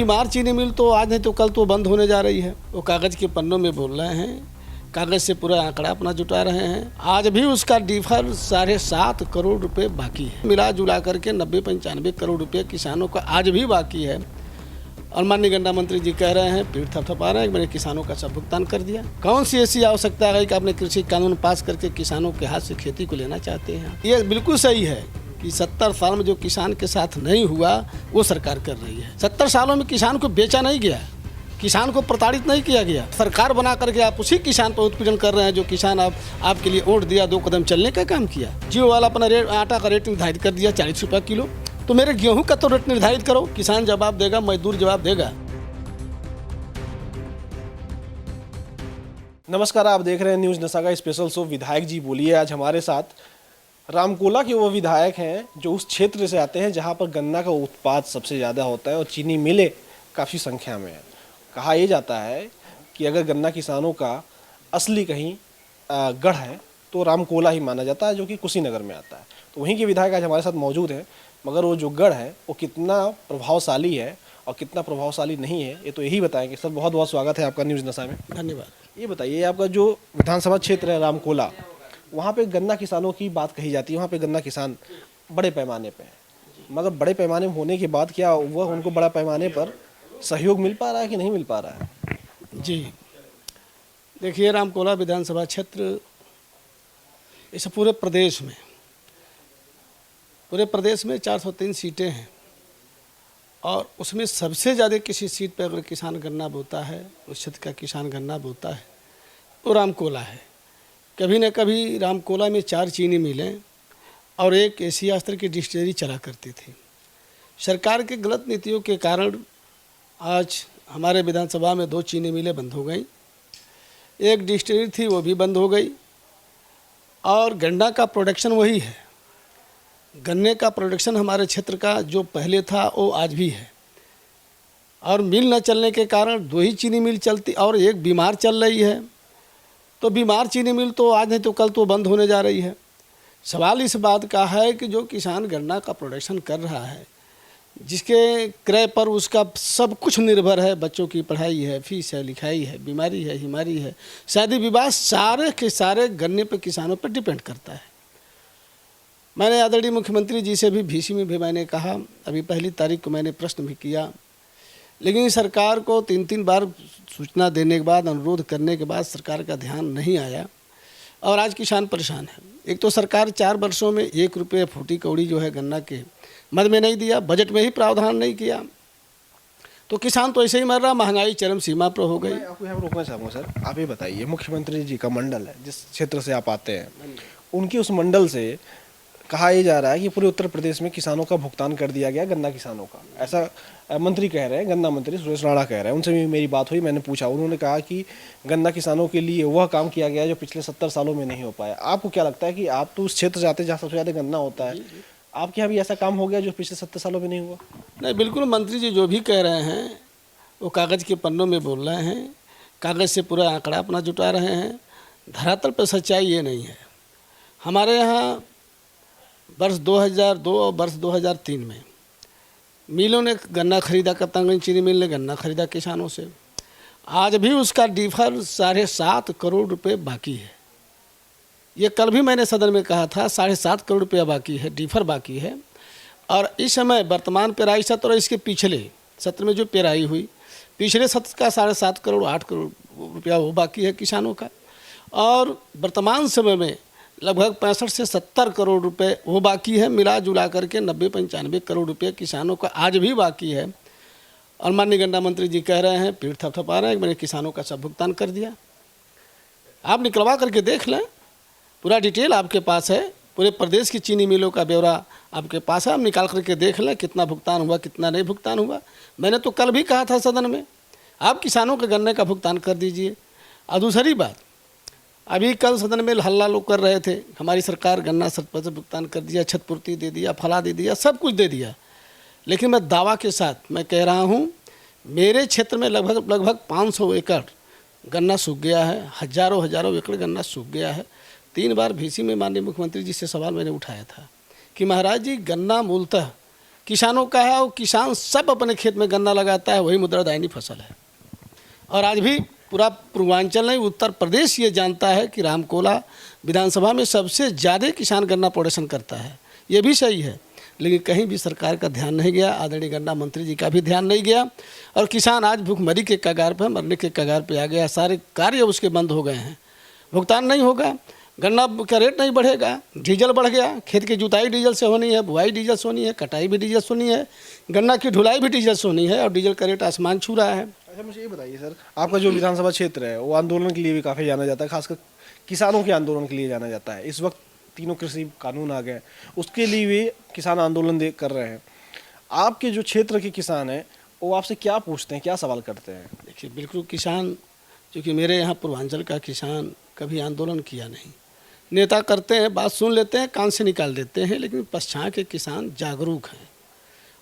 बीमार चीनी मिल तो आज नहीं तो कल तो बंद होने जा रही है। वो कागज़ के पन्नों में बोल रहे हैं, कागज़ से पूरा आंकड़ा अपना जुटा रहे हैं। आज भी उसका डिफर 7.5 करोड़ रुपए बाकी है। मिला जुला करके 90-95 करोड़ रुपए किसानों का आज भी बाकी है। और माननीय गन्ना मंत्री जी कह रहे हैं, पीठ थपथपा रहे हैं कि मैंने किसानों का सब भुगतान कर दिया। कौन सी ऐसी आवश्यकता है कि आपने कृषि कानून पास करके किसानों के हाथ से खेती को लेना चाहते हैं? ये बिल्कुल सही है कि 70 साल में जो किसान के साथ नहीं हुआ वो सरकार कर रही है। 70 सालों में किसान को बेचा नहीं गया, किसान को प्रताड़ित नहीं किया गया। सरकार बना करके आप उसी किसान पर उत्पीड़न कर रहे हैं जो किसान आपके लिए वोट दिया, 2 कदम चलने का काम किया। जियो वाला अपना आटा का रेट निर्धारित कर दिया 40 रुपये किलो, तो मेरे गेहूं का तो रेट निर्धारित करो। किसान जवाब देगा, मजदूर जवाब देगा। नमस्कार, आप देख रहे हैं न्यूज़ नशा का स्पेशल शो विधायक जी बोलिए। आज हमारे साथ रामकोला के वो विधायक हैं जो उस क्षेत्र से आते हैं जहां पर गन्ना का उत्पाद सबसे ज़्यादा होता है और चीनी मिलें काफ़ी संख्या में है। कहा यह जाता है कि अगर गन्ना किसानों का असली कहीं गढ़ है तो रामकोला ही माना जाता है, जो कि कुशीनगर में आता है। तो वहीं के विधायक आज हमारे साथ मौजूद हैं, मगर वो जो गढ़ है वो कितना प्रभावशाली है और कितना प्रभावशाली नहीं है ये तो यही बताएंगे। सर, बहुत बहुत स्वागत है आपका न्यूज़ नशा में। धन्यवाद। ये बताइए, आपका जो विधानसभा क्षेत्र है रामकोला, वहाँ पे गन्ना किसानों की बात कही जाती है। वहाँ पे गन्ना किसान बड़े पैमाने पे हैं, मगर बड़े पैमाने में होने के बाद क्या वह उनको बड़ा पैमाने पर सहयोग मिल पा रहा है कि नहीं मिल पा रहा है? जी देखिए, रामकोला विधानसभा क्षेत्र इस पूरे प्रदेश में 403 सीटें हैं और उसमें सबसे ज़्यादा किसी सीट पर अगर किसान गन्ना बोता है, उस क्षेत्र का किसान गन्ना बोता है तो रामकोला है। कभी न कभी रामकोला में 4 चीनी मिलें और एक एशिया स्तर की डिस्टिलरी चला करती थी। सरकार के गलत नीतियों के कारण आज हमारे विधानसभा में 2 चीनी मिलें बंद हो गई, एक डिस्टिलरी थी वो भी बंद हो गई। और गन्ना का प्रोडक्शन वही है, गन्ने का प्रोडक्शन हमारे क्षेत्र का जो पहले था वो आज भी है। और मिल न चलने के कारण 2 ही चीनी मिल चलती और एक बीमार चल रही है। तो बीमार चीनी मिल तो आज नहीं तो कल तो बंद होने जा रही है। सवाल इस बात का है कि जो किसान गन्ना का प्रोडक्शन कर रहा है, जिसके क्रय पर उसका सब कुछ निर्भर है, बच्चों की पढ़ाई है, फीस है, लिखाई है, बीमारी है, हिमारी है, शादी विवाह, सारे के सारे गन्ने पर किसानों पर डिपेंड करता है। मैंने आदरणीय मुख्यमंत्री जी से भी भीसी में भी मैंने कहा, अभी 1 तारीख को मैंने प्रश्न भी किया, लेकिन सरकार को 3 बार सूचना देने के बाद, अनुरोध करने के बाद सरकार का ध्यान नहीं आया और आज किसान परेशान है। एक तो सरकार 4 वर्षों में 1 रुपये फूटी कौड़ी जो है गन्ना के मद में नहीं दिया, बजट में ही प्रावधान नहीं किया, तो किसान तो ऐसे ही मर रहा। महंगाई चरम सीमा पर हो गई। मैं आपको यहाँ पर रोकना चाहूँगा सर, आप ये बताइए, मुख्यमंत्री जी का मंडल है, जिस क्षेत्र से आप आते हैं, उनके उस मंडल से कहा यह जा रहा है कि पूरे उत्तर प्रदेश में किसानों का भुगतान कर दिया गया, गन्ना किसानों का, ऐसा मंत्री कह रहे हैं, गन्ना मंत्री सुरेश राणा कह रहे हैं। उनसे भी मेरी बात हुई, मैंने पूछा, उन्होंने कहा कि गन्ना किसानों के लिए वह काम किया गया जो पिछले 70 सालों में नहीं हो पाया। आपको क्या लगता है कि आप तो उस क्षेत्र से आते हैं जहाँ सबसे ज़्यादा गन्ना होता है, आपके यहाँ भी ऐसा काम हो गया जो पिछले 70 सालों में नहीं हुआ? नहीं, बिल्कुल मंत्री जी जो भी कह रहे हैं वो कागज़ के पन्नों में बोल रहे हैं, कागज़ से पूरा आंकड़ा अपना जुटा रहे हैं। धरातल पर सच्चाई ये नहीं है। हमारे यहाँ वर्ष 2002 और वर्ष 2003 में मिलों ने गन्ना खरीदा, कप्तानगंज चीनी मिल ने गन्ना खरीदा किसानों से। आज भी उसका डिफर 7.5 करोड़ रुपए बाकी है। ये कल भी मैंने सदन में कहा था, 7.5 करोड़ रुपया बाकी है, डिफर बाकी है। और इस समय वर्तमान पेराई सत्र और इसके पिछले सत्र में जो पेराई हुई, पिछले सत्र का 7.5 करोड़ 8 करोड़ रुपया वो बाकी है किसानों का। और वर्तमान समय में लगभग 65 से 70 करोड़ रुपए वो बाकी है। मिला जुला करके 90-95 करोड़ रुपए किसानों का आज भी बाकी है। और माननीय गन्ना मंत्री जी कह रहे हैं, पीठ थपथपा रहे हैं कि मैंने किसानों का सब भुगतान कर दिया। आप निकलवा करके देख लें, पूरा डिटेल आपके पास है, पूरे प्रदेश की चीनी मिलों का ब्यौरा आपके पास है। आप निकाल करके देख लें कितना भुगतान हुआ, कितना नहीं भुगतान हुआ। मैंने तो कल भी कहा था सदन में, आप किसानों के गन्ने का भुगतान कर दीजिए। और दूसरी बात, अभी कल सदन में हल्ला लोग कर रहे थे, हमारी सरकार गन्ना शत प्रतिशत भुगतान कर दिया, क्षतिपूर्ति दे दिया, फला दे दिया, सब कुछ दे दिया। लेकिन मैं दावा के साथ मैं कह रहा हूँ, मेरे क्षेत्र में लगभग 500 एकड़ गन्ना सूख गया है, हजारों एकड़ गन्ना सूख गया है। 3 बार भीसी में माननीय मुख्यमंत्री जी से सवाल मैंने उठाया था कि महाराज जी, गन्ना मूलतः किसानों का है, और किसान सब अपने खेत में गन्ना लगाता है, वही मुद्रादायनी फसल है। और आज भी पूरा पूर्वांचल नहीं, उत्तर प्रदेश ये जानता है कि रामकोला विधानसभा में सबसे ज़्यादा किसान गन्ना प्रोडक्शन करता है। ये भी सही है, लेकिन कहीं भी सरकार का ध्यान नहीं गया, आदरणीय गन्ना मंत्री जी का भी ध्यान नहीं गया, और किसान आज भूखमरी के कगार पर, मरने के कगार पर आ गया। सारे कार्य उसके बंद हो गए हैं, भुगतान नहीं होगा, गन्ना का रेट नहीं बढ़ेगा, डीजल बढ़ गया, खेत की जुताई डीजल से होनी है, बुआई डीजल से होनी है, कटाई भी डीजल से होनी है, गन्ना की ढुलाई भी डीजल से होनी है, और डीजल का रेट आसमान छू रहा है। अच्छा, मुझे ये बताइए सर, आपका जो विधानसभा क्षेत्र है वो आंदोलन के लिए भी काफ़ी जाना जाता है, खासकर किसानों के आंदोलन के लिए जाना जाता है। इस वक्त तीनों कृषि कानून आ गए, उसके लिए भी किसान आंदोलन कर रहे हैं। आपके जो क्षेत्र के किसान हैं वो आपसे क्या पूछते हैं, क्या सवाल करते हैं? देखिए, बिल्कुल किसान, क्योंकि मेरे यहाँ पूर्वांचल का किसान कभी आंदोलन किया नहीं। नेता करते हैं, बात सुन लेते हैं, कान से निकाल देते हैं, लेकिन पश्चात के किसान जागरूक हैं।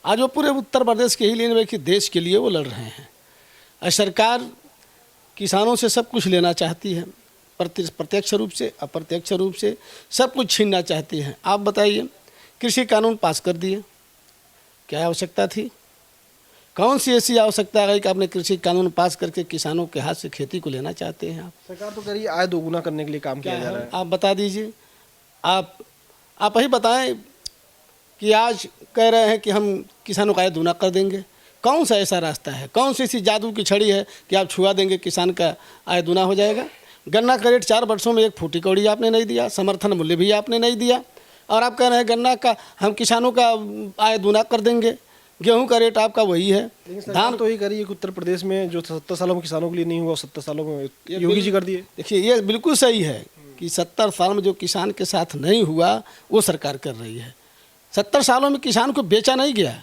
आज वो पूरे उत्तर प्रदेश के ही लिए कि देश के लिए वो लड़ रहे हैं। और सरकार किसानों से सब कुछ लेना चाहती है, प्रत्यक्ष रूप से, अप्रत्यक्ष रूप से सब कुछ छीनना चाहती है। आप बताइए, कृषि कानून पास कर दिए, क्या आवश्यकता थी? कौन सी ऐसी आवश्यकता है कि आपने कृषि कानून पास करके किसानों के हाथ से खेती को लेना चाहते हैं? आप सरकार तो कह रही है आय दोगुना करने के लिए काम किया जा रहा है। आप बता दीजिए, आप ही बताएं कि आज कह रहे हैं कि हम किसानों का आय दूना कर देंगे। कौन सा ऐसा रास्ता है, कौन सी ऐसी जादू की छड़ी है कि आप छुआ देंगे किसान का आय दूना हो जाएगा? गन्ना का रेट 4 वर्षों में 1 फूटी कौड़ी आपने नहीं दिया, समर्थन मूल्य भी आपने नहीं दिया, और आप कह रहे हैं गन्ना का हम किसानों का आय दूना कर देंगे। गेहूं का रेट आपका वही है। धान तो यही करिए कि उत्तर प्रदेश में जो 70 सालों में किसानों के लिए नहीं हुआ, 70 सालों में योगी जी कर दिए। देखिए, ये बिल्कुल सही है कि 70 साल में जो किसान के साथ नहीं हुआ वो सरकार कर रही है। 70 सालों में किसान को बेचा नहीं गया,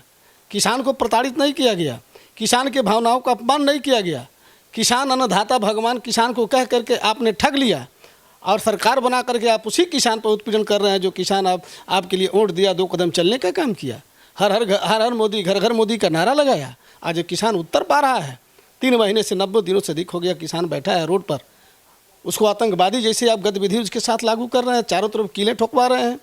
किसान को प्रताड़ित नहीं किया गया, किसान के भावनाओं का अपमान नहीं किया गया। किसान अन्नदाता भगवान किसान को कह करके आपने ठग लिया, और सरकार बना करके आप उसी किसान पर उत्पीड़न कर रहे हैं जो किसान आपके लिए वोट दिया, 2 कदम चलने का काम किया, हर हर मोदी, घर घर मोदी का नारा लगाया। आज किसान उत्तर पा रहा है। 3 महीने से 90 दिनों से अधिक हो गया किसान बैठा है रोड पर, उसको आतंकवादी जैसे आप गतिविधि उसके साथ लागू कर रहे हैं, चारों तरफ कीलें ठोकवा रहे हैं,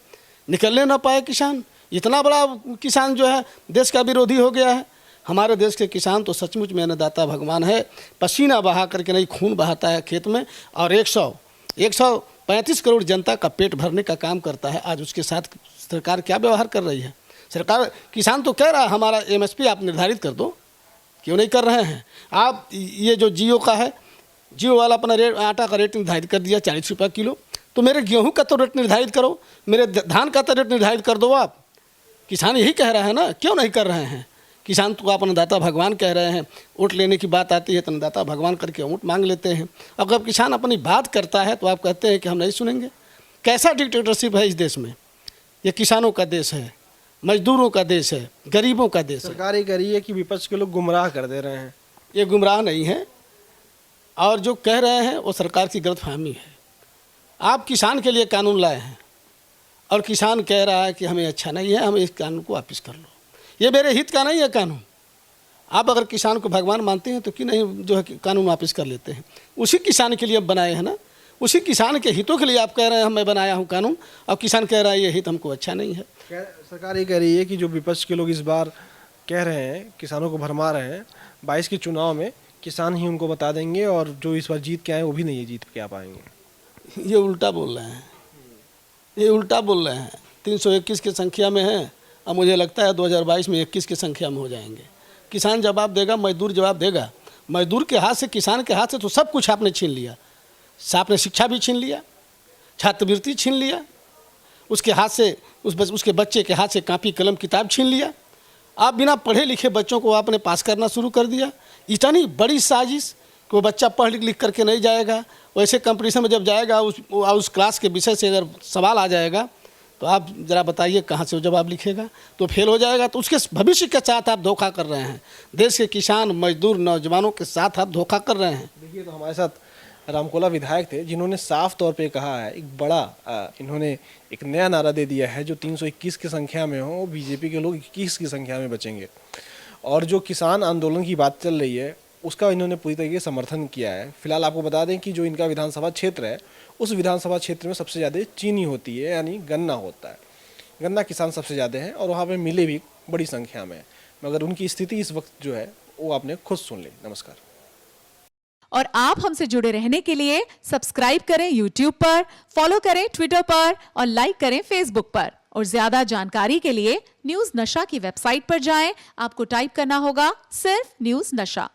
निकलने ना पाए किसान। इतना बड़ा किसान जो है देश का विरोधी हो गया है। हमारे देश के किसान तो सचमुच में अन्नदाता भगवान है, पसीना बहा करके नहीं खून बहाता है खेत में, और 135 करोड़ जनता का पेट भरने का काम करता है। आज उसके साथ सरकार क्या व्यवहार कर रही है? सरकार, किसान तो कह रहा है हमारा MSP आप निर्धारित कर दो, क्यों नहीं कर रहे हैं? आप ये जो जियो का है, जियो वाला अपना रेट, आटा का रेट निर्धारित कर दिया 40 रुपये किलो, तो मेरे गेहूं का तो रेट निर्धारित करो, मेरे धान का तो रेट निर्धारित कर दो। आप किसान यही कह रहा है ना, क्यों नहीं कर रहे हैं? किसान तो आप अन्नदाता भगवान कह रहे हैं, वोट लेने की बात आती है तो अन्नदाता भगवान करके वोट मांग लेते हैं। अगर किसान अपनी बात करता है तो आप कहते हैं कि हम नहीं सुनेंगे। कैसा डिक्टेटरशिप है इस देश में? ये किसानों का देश है, मजदूरों का देश है, गरीबों का देश है। सरकार ये कह रही है कि विपक्ष के लोग गुमराह कर दे रहे हैं। ये गुमराह नहीं है, और जो कह रहे हैं वो सरकार की गलतफहमी है। आप किसान के लिए कानून लाए हैं, और किसान कह रहा है कि हमें अच्छा नहीं है, हमें इस कानून को वापस कर लो। ये मेरे हित का नहीं है कानून। आप अगर किसान को भगवान मानते हैं तो क्यों नहीं जो है कानून वापस कर लेते हैं? उसी किसान के लिए अब बनाए हैं ना, उसी किसान के हितों के लिए आप कह रहे हैं मैं बनाया हूँ कानून, और किसान कह रहा है ये हित हमको अच्छा नहीं है। सरकार ये कह रही है कि जो विपक्ष के लोग इस बार कह रहे हैं, किसानों को भरमा रहे हैं, 22 के चुनाव में किसान ही उनको बता देंगे, और जो इस बार जीत के आए वो भी नहीं जीत के आ पाएंगे। ये उल्टा बोल रहे हैं, ये उल्टा बोल रहे हैं। 321 की संख्या में है, अब मुझे लगता है 2022 में 21 की संख्या में हो जाएंगे। किसान जवाब देगा, मजदूर जवाब देगा। मजदूर के हाथ से, किसान के हाथ से तो सब कुछ आपने छीन लिया। आपने शिक्षा भी छीन लिया, छात्रवृत्ति छीन लिया, उसके हाथ से उसके बच्चे के हाथ से कॉपी कलम किताब छीन लिया। आप बिना पढ़े लिखे बच्चों को आपने पास करना शुरू कर दिया। इतनी बड़ी साजिश कि वो बच्चा पढ़ लिख करके नहीं जाएगा, वैसे कंपटीशन में जब जाएगा उस क्लास के विषय से अगर सवाल आ जाएगा तो आप ज़रा बताइए कहाँ से वो जवाब लिखेगा? तो फेल हो जाएगा। तो उसके भविष्य के साथ आप धोखा कर रहे हैं। देश के किसान, मजदूर, नौजवानों के साथ आप धोखा कर रहे हैं। देखिए, तो हमारे साथ रामकोला विधायक थे जिन्होंने साफ तौर पे कहा है, एक बड़ा इन्होंने एक नया नारा दे दिया है, जो 321 की संख्या में हो, बीजेपी के लोग 21 की संख्या में बचेंगे। और जो किसान आंदोलन की बात चल रही है उसका इन्होंने पूरी तरीके से समर्थन किया है। फिलहाल आपको बता दें कि जो इनका विधानसभा क्षेत्र है, उस विधानसभा क्षेत्र में सबसे ज़्यादा चीनी होती है, यानी गन्ना होता है। गन्ना किसान सबसे ज़्यादा हैं, और वहाँ पे मिलें भी बड़ी संख्या में, मगर उनकी स्थिति इस वक्त जो है वो आपने खुद सुन ली। नमस्कार। और आप हमसे जुड़े रहने के लिए सब्सक्राइब करें YouTube पर, फॉलो करें ट्विटर पर और लाइक करें Facebook पर। और ज्यादा जानकारी के लिए न्यूज़ नशा की वेबसाइट पर जाएं। आपको टाइप करना होगा सिर्फ न्यूज़ नशा।